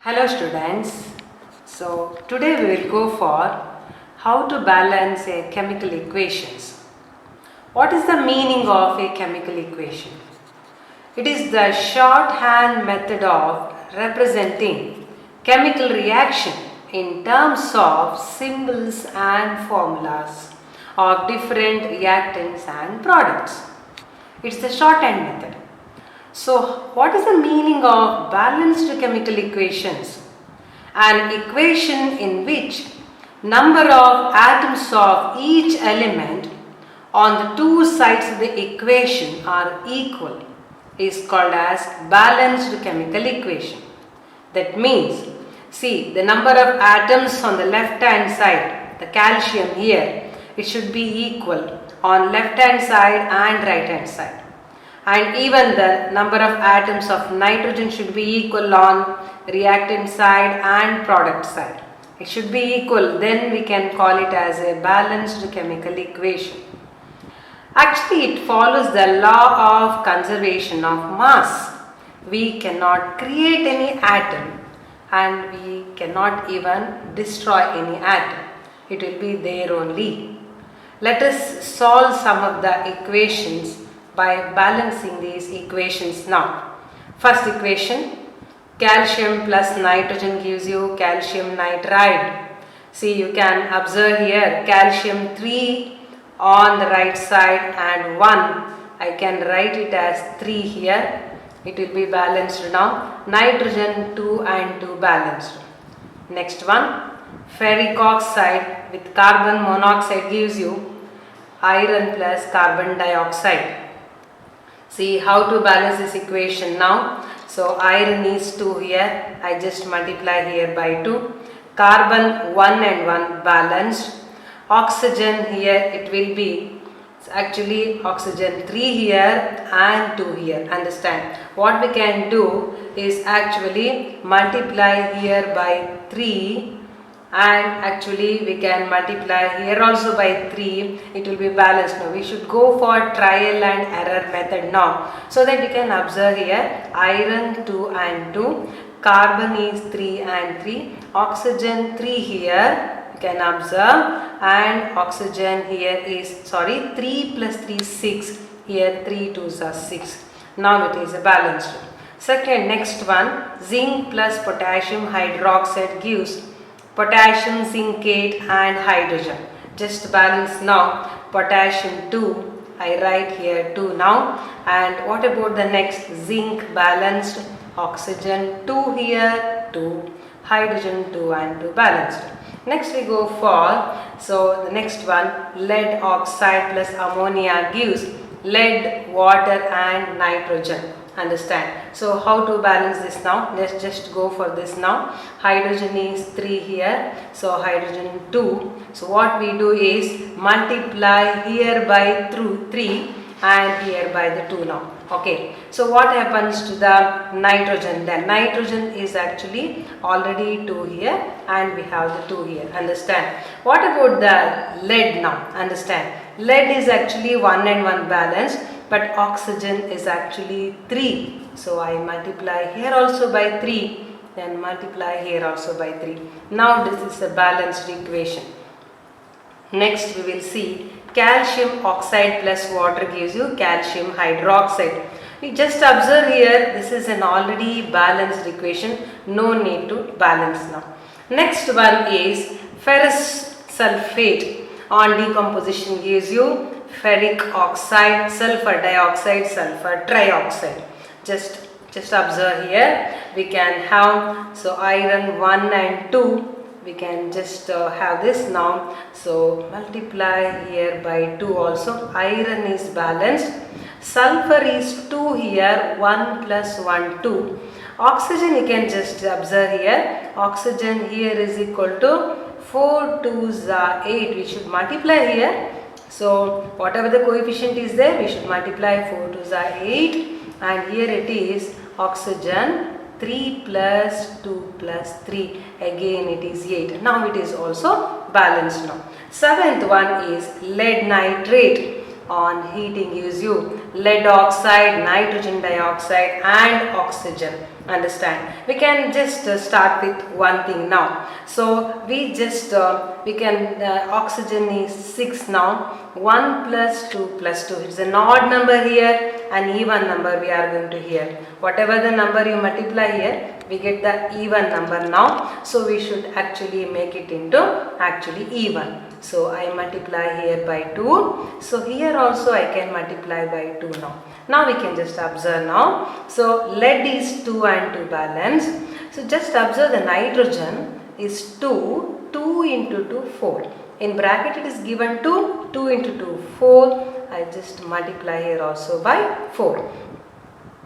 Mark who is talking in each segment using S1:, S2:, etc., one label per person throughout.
S1: Hello students. So today we will go for how to balance a chemical equations. What is the meaning of a chemical equation? It is the shorthand method of representing chemical reaction in terms of symbols and formulas of different reactants and products. It's the shorthand method. So, what is the meaning of balanced chemical equations? An equation in which number of atoms of each element on the two sides of the equation are equal is called as balanced chemical equation. That means, see the number of atoms on the left hand side, the calcium here, it should be equal on left hand side and right hand side. And even the number of atoms of nitrogen should be equal on reactant side and product side. It should be equal, then we can call it as a balanced chemical equation. Actually, it follows the law of conservation of mass. We cannot create any atom and we cannot even destroy any atom. It will be there only. Let us solve some of the equations by balancing these equations now. First equation, calcium plus nitrogen gives you calcium nitride. See, you can observe here calcium 3 on the right side and 1. I can write it as 3 here. It will be balanced now. Nitrogen 2 and 2 balanced. Next one, ferric oxide with carbon monoxide gives you iron plus carbon dioxide. See how to balance this equation now. So iron is 2 here. I just multiply here by 2. Carbon 1 and 1 balanced. Oxygen here it will be actually oxygen 3 here and 2 here. Understand? What we can do is actually multiply here by 3. And actually we can multiply here also by 3, it will be balanced now. We should go for trial and error method now, so that you can observe here iron 2 and 2, carbon is 3 and 3, oxygen 3 here you can observe, and oxygen here is 3 plus 3 6, here 3 2s are 6. Now it is balanced. Second, next one, zinc plus potassium hydroxide gives potassium zincate and hydrogen. Just balance now. Potassium 2, I write here 2 now. And what about the next? Zinc balanced, oxygen 2 here, 2, hydrogen 2 and 2 balanced. Next we go for, so the next one, lead oxide plus ammonia gives lead, water and nitrogen. Understand? So how to balance this now? Let's just go for this now. Hydrogen is 3 here, so hydrogen 2. So what we do is multiply here by 3 and here by the 2 now. Okay, so what happens to the nitrogen? Then nitrogen is actually already 2 here and we have the 2 here. Understand? What about the lead now? Understand? Lead is actually 1 and 1 balanced, but oxygen is actually 3. So I multiply here also by 3, then multiply here also by 3. Now this is a balanced equation. Next we will see calcium oxide plus water gives you calcium hydroxide. We just observe here, this is an already balanced equation, no need to balance now. Next one is ferrous sulfate on decomposition gives you ferric oxide, sulfur dioxide, sulfur trioxide. Just observe here, we can have, so iron 1 and 2, we can just have this now. So multiply here by 2 also. Iron is balanced, sulfur is 2 here, 1 plus 1 2. Oxygen you can just observe here, oxygen here is equal to 4 2s are 8. We should multiply here. So whatever the coefficient is there, we should multiply 4 2s are 8, and here it is oxygen 3 plus 2 plus 3, again it is 8. Now it is also balanced now. Seventh one is lead nitrate on heating gives you lead oxide, nitrogen dioxide and oxygen. Understand? We can just start with one thing now. So we just we can oxygen is 6 now. 1 plus 2 plus 2. It's an odd number here and even number we are going to here. Whatever the number you multiply here, we get the even number now. So we should actually make it into actually even. So I multiply here by 2. So here also I can multiply by 2 now. Now we can just observe now. So lead is 2 and 2 balance. So just observe the nitrogen is 2. 2 into 2 4. In bracket it is given 2. 2 into 2 4. I just multiply here also by 4.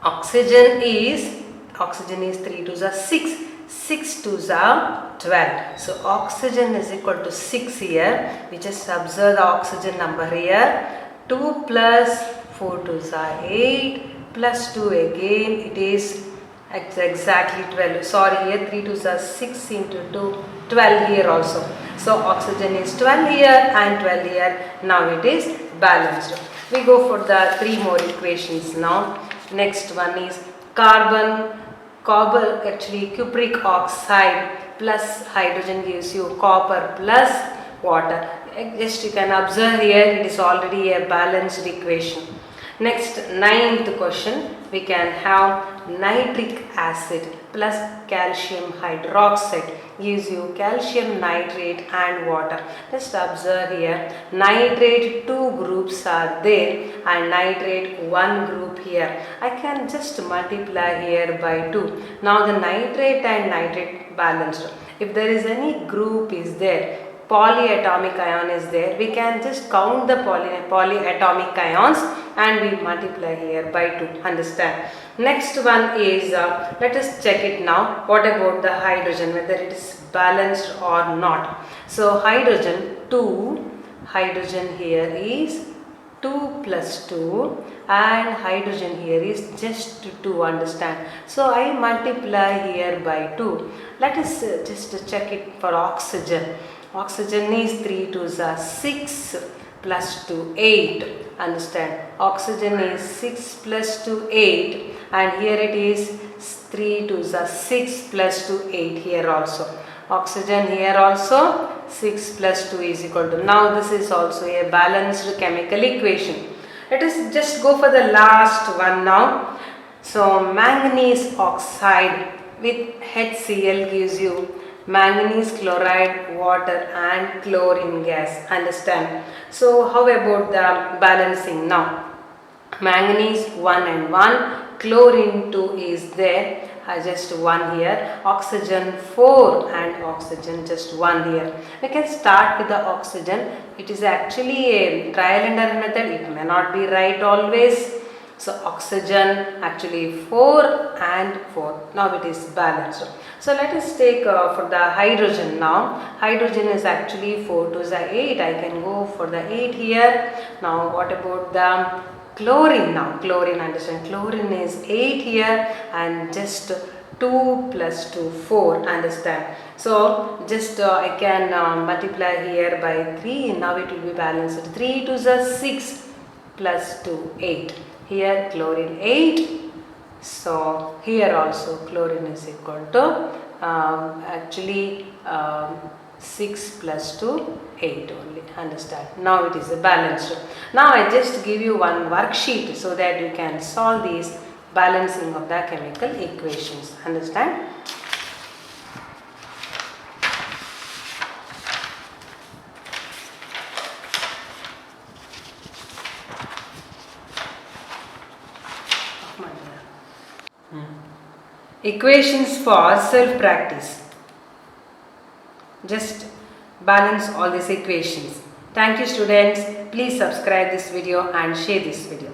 S1: Oxygen is 3 to the 6. 6 to the 12. So oxygen is equal to 6 here. We just observe the oxygen number here. 2 plus 4 to the 8 plus 2 again. It is exactly 12. Sorry, here 3 to the 6 into 2. 12 here also. So oxygen is 12 here and 12 here. Now it is balanced. We go for the 3 more equations now. Next one is carbon actually cupric oxide plus hydrogen gives you copper plus water. Just you can observe here it is already a balanced equation. Next, 9th question, we can have nitric acid plus calcium hydroxide gives you calcium nitrate and water. Just observe here, nitrate 2 groups are there and nitrate 1 group here. I can just multiply here by 2. Now the nitrate and nitrate balanced. If there is any group is there, polyatomic ion is there, we can just count the polyatomic ions and we multiply here by 2. Understand? Next one is let us check it now. What about the hydrogen, whether it is balanced or not? So hydrogen 2, hydrogen here is 2 plus 2 and hydrogen here is just 2. Understand? So I multiply here by 2. Let us just check it for oxygen. Oxygen is 3 to the 6 plus 2 8. Understand? Oxygen is 6 plus 2 8 and here it is 3 to the 6 plus 2 8 here also. Oxygen here also 6 plus 2 is equal to. Now this is also a balanced chemical equation. Let us just go for the last one now. So manganese oxide with HCl gives you manganese chloride, water and chlorine gas. Understand? So how about the balancing now? Manganese 1 and 1, chlorine 2 is there, just 1 here, oxygen 4 and oxygen just 1 here. We can start with the oxygen. It is actually a trial and error method, it may not be right always. So oxygen actually 4 and 4. Now it is balanced. So let us take for the hydrogen now. Hydrogen is actually 4 to the 8. I can go for the 8 here. Now what about the chlorine now? Chlorine, understand, chlorine is 8 here and just 2 plus 2 4. Understand? So just I can multiply here by 3. Now it will be balanced. 3 to the 6 plus 2 8. Here chlorine 8. So here also chlorine is equal to actually 6 plus 2 8 only. Understand? Now it is a balanced. Now I just give you one worksheet so that you can solve these balancing of the chemical equations. Understand? Equations for self-practice. Just balance all these equations. Thank you students. Please subscribe this video and share this video.